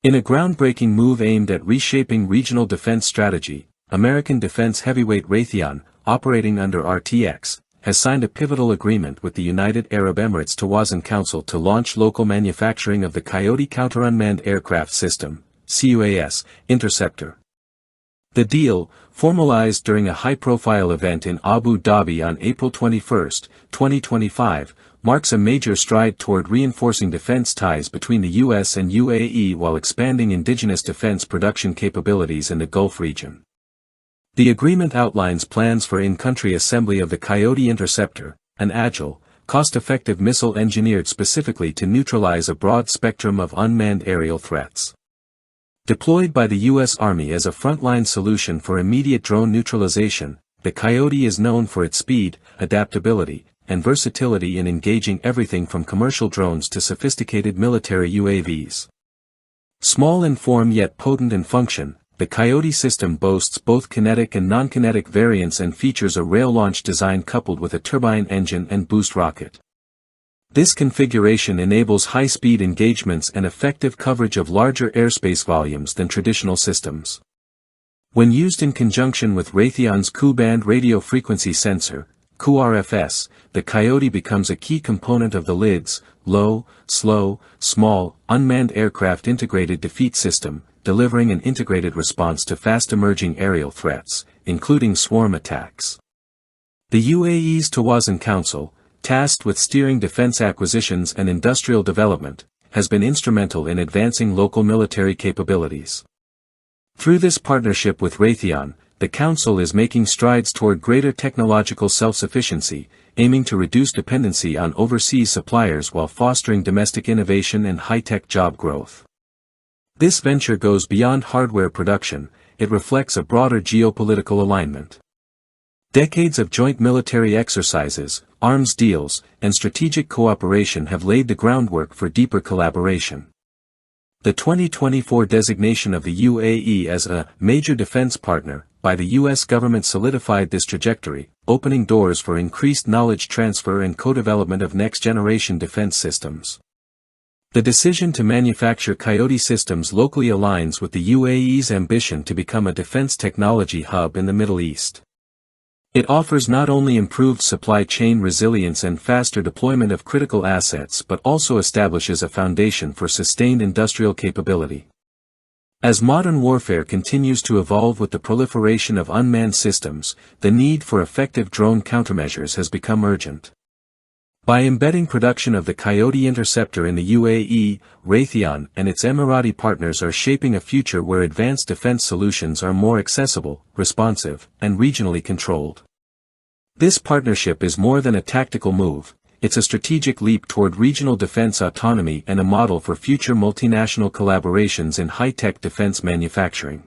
In a groundbreaking move aimed at reshaping regional defense strategy, American defense heavyweight Raytheon, operating under RTX, has signed a pivotal agreement with the United Arab Emirates Tawazun Council to launch local manufacturing of the Coyote counter-unmanned aircraft system, C-UAS, interceptor. The deal, formalized during a high-profile event in Abu Dhabi on April 21, 2025, marks a major stride toward reinforcing defense ties between the U.S. and UAE while expanding indigenous defense production capabilities in the Gulf region. The agreement outlines plans for in-country assembly of the Coyote interceptor, an agile, cost-effective missile engineered specifically to neutralize a broad spectrum of unmanned aerial threats. Deployed by the U.S. Army as a frontline solution for immediate drone neutralization, the Coyote is known for its speed, adaptability, and versatility in engaging everything from commercial drones to sophisticated military UAVs. Small in form yet potent in function, the Coyote system boasts both kinetic and non-kinetic variants and features a rail-launch design coupled with a turbine engine and boost rocket. This configuration enables high-speed engagements and effective coverage of larger airspace volumes than traditional systems. When used in conjunction with Raytheon's Ku-band radio frequency sensor, QRFS, the Coyote becomes a key component of the LIDS, Low, Slow, Small, Unmanned Aircraft Integrated Defeat System, delivering an integrated response to fast-emerging aerial threats, including swarm attacks. The UAE's Tawazun Council, tasked with steering defense acquisitions and industrial development, has been instrumental in advancing local military capabilities. Through this partnership with Raytheon, the Council is making strides toward greater technological self-sufficiency, aiming to reduce dependency on overseas suppliers while fostering domestic innovation and high-tech job growth. This venture goes beyond hardware production, it reflects a broader geopolitical alignment. Decades of joint military exercises, arms deals, and strategic cooperation have laid the groundwork for deeper collaboration. The 2024 designation of the UAE as a major defense partner by the U.S. government solidified this trajectory, opening doors for increased knowledge transfer and co-development of next-generation defense systems. The decision to manufacture Coyote systems locally aligns with the UAE's ambition to become a defense technology hub in the Middle East. It offers not only improved supply chain resilience and faster deployment of critical assets but also establishes a foundation for sustained industrial capability. As modern warfare continues to evolve with the proliferation of unmanned systems, the need for effective drone countermeasures has become urgent. By embedding production of the Coyote interceptor in the UAE, Raytheon and its Emirati partners are shaping a future where advanced defense solutions are more accessible, responsive, and regionally controlled. This partnership is more than a tactical move, it's a strategic leap toward regional defense autonomy and a model for future multinational collaborations in high-tech defense manufacturing.